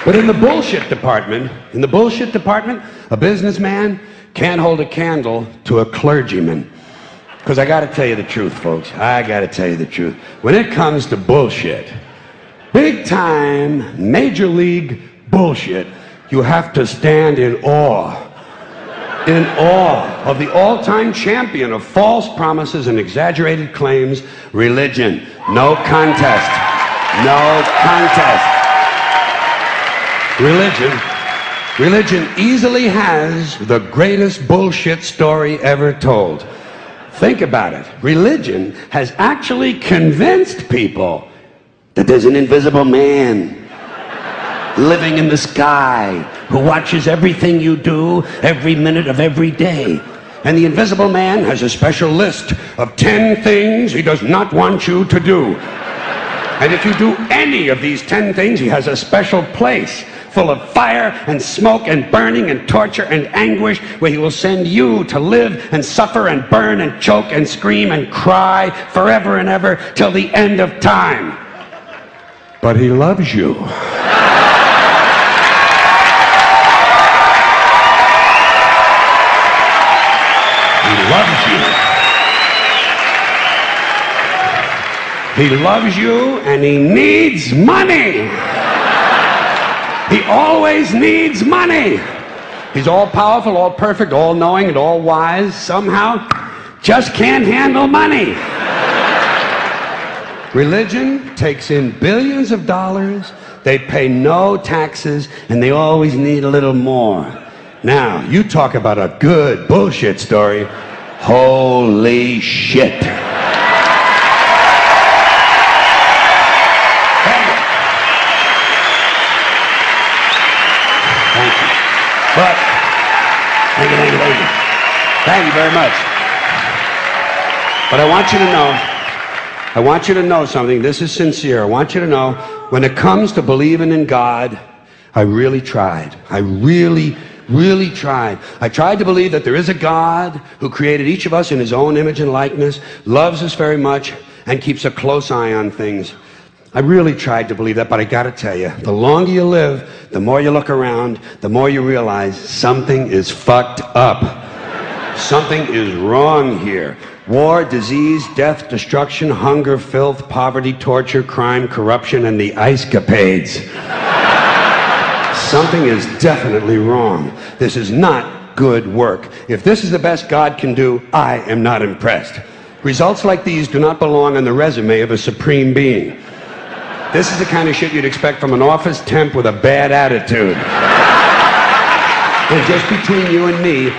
But in the bullshit department, a businessman can't hold a candle to a clergyman. Because I got to tell you the truth, folks. I got to tell you the truth. When it comes to bullshit, big time, major league bullshit, you have to stand in awe of the all-time champion of false promises and exaggerated claims, religion. No contest. No contest. Religion easily has the greatest bullshit story ever told. Think about it. Religion has actually convinced people that there's an invisible man living in the sky who watches everything you do every minute of every day. And the invisible man has a special list of 10 things he does not want you to do. And if you do any of these 10 things, he has a special place full of fire and smoke and burning and torture and anguish, where he will send you to live and suffer and burn and choke and scream and cry forever and ever till the end of time. But he loves you. He loves you. He loves you, and he needs money. He always needs money. He's all powerful, all perfect, all knowing, and all wise. Somehow, just can't handle money. Religion takes in billions of dollars. They pay no taxes, and they always need a little more. Now, you talk about a good bullshit story. Holy shit. But, thank you very much. But I want you to know something. This is sincere. I want you to know, when it comes to believing in God, I really tried. I really tried. I tried to believe that there is a God who created each of us in his own image and likeness, loves us very much, and keeps a close eye on things. I really tried to believe that, but I gotta tell you, the longer you live, the more you look around, the more you realize something is fucked up. Something is wrong here. War, disease, death, destruction, hunger, filth, poverty, torture, crime, corruption, and the ice-capades. Something is definitely wrong. This is not good work. If this is the best God can do, I am not impressed. Results like these do not belong on the resume of a supreme being. This is the kind of shit you'd expect from an office temp with a bad attitude. And just between you and me,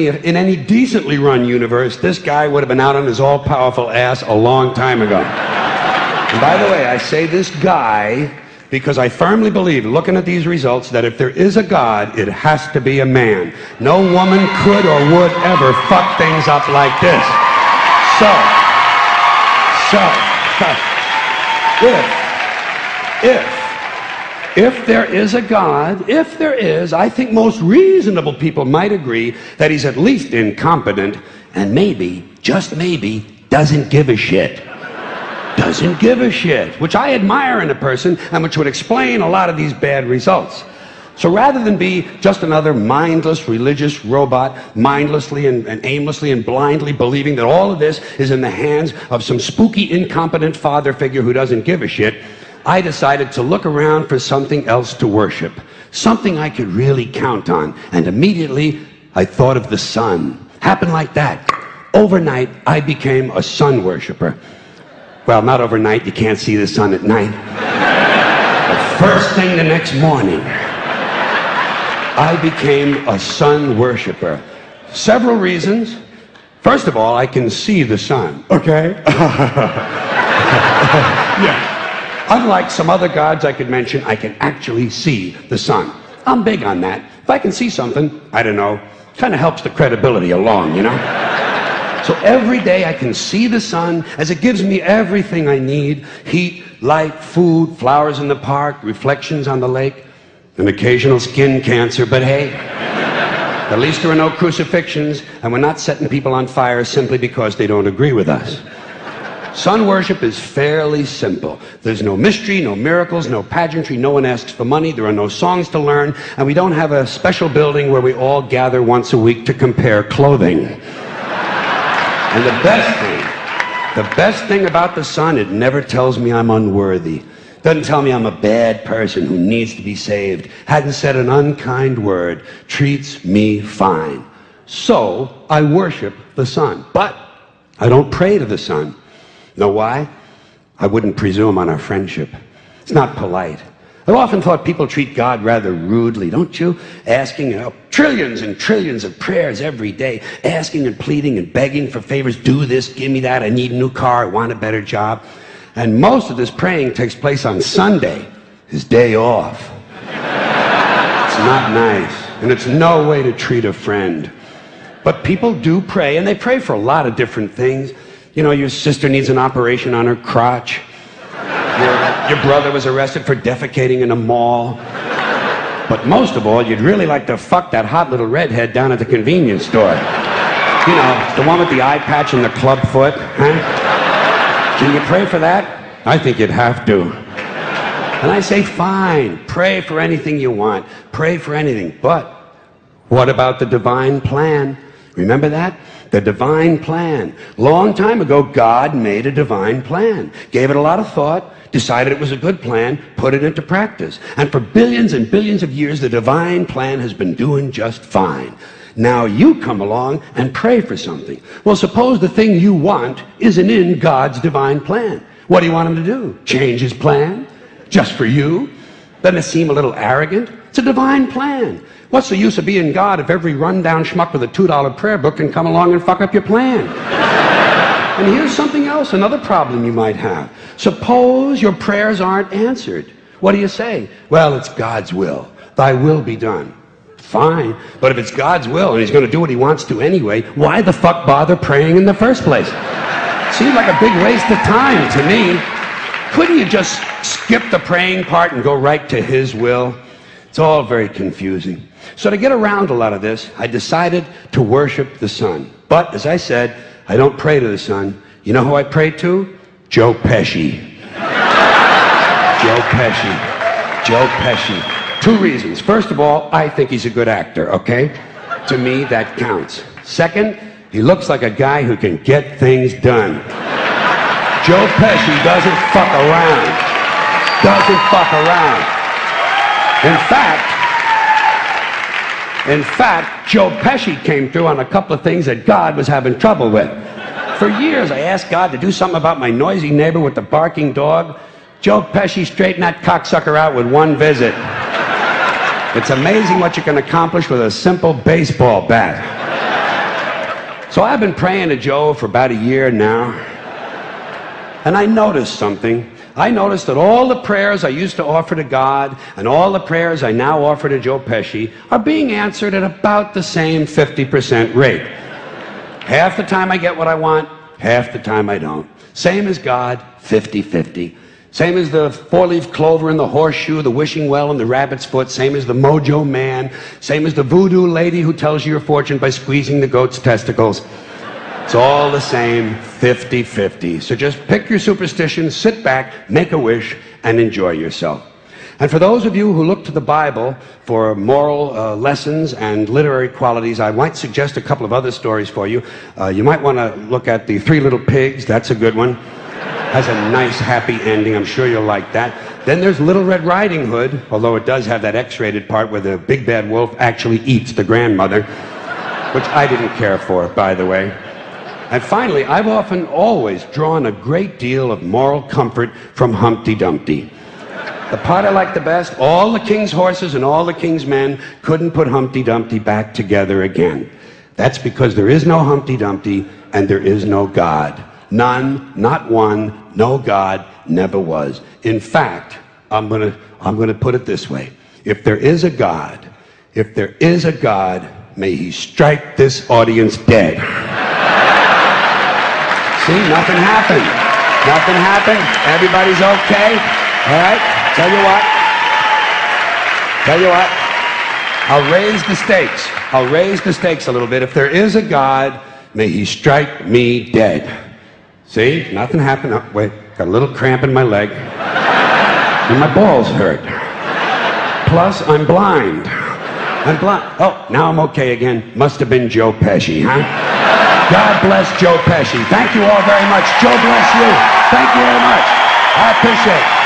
in any decently run universe, this guy would have been out on his all-powerful ass a long time ago. And by the way, I say this guy because I firmly believe, looking at these results, that if there is a God, it has to be a man. No woman could or would ever fuck things up like this. If there is a God, if there is, I think most reasonable people might agree that he's at least incompetent and maybe, just maybe, doesn't give a shit. Doesn't give a shit, which I admire in a person and which would explain a lot of these bad results. So rather than be just another mindless religious robot, mindlessly and aimlessly and blindly believing that all of this is in the hands of some spooky, incompetent father figure who doesn't give a shit, I decided to look around for something else to worship, something I could really count on. And immediately, I thought of the sun. Happened like that. Overnight, I became a sun worshiper. Well, not overnight. You can't see the sun at night. But first thing the next morning, I became a sun worshiper. Several reasons. First of all, I can see the sun, okay? Yeah. Unlike some other gods I could mention, I can actually see the sun. I'm big on that. If I can see something, I don't know, kind of helps the credibility along, you know? So every day I can see the sun as it gives me everything I need: heat, light, food, flowers in the park, reflections on the lake, an occasional skin cancer, but hey, at least there are no crucifixions, and we're not setting people on fire simply because they don't agree with us. Sun worship is fairly simple. There's no mystery, no miracles, no pageantry. No one asks for money. There are no songs to learn. And we don't have a special building where we all gather once a week to compare clothing. And the best thing about the sun, it never tells me I'm unworthy. Doesn't tell me I'm a bad person who needs to be saved. Hadn't said an unkind word. Treats me fine. So I worship the sun. But I don't pray to the sun. Know why? I wouldn't presume on our friendship. It's not polite. I've often thought people treat God rather rudely, don't you? Asking trillions and trillions of prayers every day, asking and pleading and begging for favors. Do this, give me that, I need a new car, I want a better job. And most of this praying takes place on Sunday, his day off. It's not nice, and it's no way to treat a friend. But people do pray, and they pray for a lot of different things. You know, your sister needs an operation on her crotch. Your brother was arrested for defecating in a mall. But most of all, you'd really like to fuck that hot little redhead down at the convenience store. You know, the one with the eye patch and the club foot, huh? Can you pray for that? I think you'd have to. And I say, fine, pray for anything you want. Pray for anything. But what about the divine plan? Remember that? The divine plan. Long time ago, God made a divine plan. Gave it a lot of thought, decided it was a good plan, put it into practice. And for billions and billions of years, the divine plan has been doing just fine. Now you come along and pray for something. Well, suppose the thing you want isn't in God's divine plan. What do you want him to do? Change his plan? Just for you? Doesn't it seem a little arrogant? It's a divine plan. What's the use of being God if every rundown schmuck with a $2 prayer book can come along and fuck up your plan? And here's something else, another problem you might have. Suppose your prayers aren't answered. What do you say? Well, it's God's will. Thy will be done. Fine, but if it's God's will and he's going to do what he wants to anyway, why the fuck bother praying in the first place? Seems like a big waste of time to me. Couldn't you just skip the praying part and go right to his will? It's all very confusing. So to get around a lot of this, I decided to worship the sun. But, as I said, I don't pray to the sun. You know who I pray to? Joe Pesci. Joe Pesci. Joe Pesci. 2 reasons. First of all, I think he's a good actor, okay? To me, that counts. Second, he looks like a guy who can get things done. Joe Pesci doesn't fuck around. Doesn't fuck around. In fact, Joe Pesci came through on a couple of things that God was having trouble with. For years, I asked God to do something about my noisy neighbor with the barking dog. Joe Pesci straightened that cocksucker out with 1 visit. It's amazing what you can accomplish with a simple baseball bat. So I've been praying to Joe for about a year now. And I noticed something. I noticed that all the prayers I used to offer to God and all the prayers I now offer to Joe Pesci are being answered at about the same 50% rate. Half the time I get what I want, half the time I don't. Same as God, 50-50. Same as the 4-leaf clover and the horseshoe, the wishing well and the rabbit's foot. Same as the mojo man. Same as the voodoo lady who tells you your fortune by squeezing the goat's testicles. It's all the same, 50-50. So just pick your superstition, sit back, make a wish, and enjoy yourself. And for those of you who look to the Bible for moral lessons and literary qualities, I might suggest a couple of other stories for you. You might want to look at The 3 Little Pigs. That's a good one. Has a nice, happy ending. I'm sure you'll like that. Then there's Little Red Riding Hood, although it does have that X-rated part where the big bad wolf actually eats the grandmother, which I didn't care for, by the way. And finally, I've often always drawn a great deal of moral comfort from Humpty Dumpty. The part I like the best, all the king's horses and all the king's men couldn't put Humpty Dumpty back together again. That's because there is no Humpty Dumpty and there is no God. None, not one, no God, never was. In fact, I'm gonna put it this way. If there is a God, may he strike this audience dead. See, nothing happened. Nothing happened. Everybody's okay. All right? Tell you what. I'll raise the stakes. I'll raise the stakes a little bit. If there is a God, may he strike me dead. See, nothing happened. Oh, wait, got a little cramp in my leg. And my balls hurt. Plus, I'm blind. I'm blind. Oh, now I'm okay again. Must have been Joe Pesci, huh? God bless Joe Pesci. Thank you all very much. Joe bless you. Thank you very much. I appreciate it.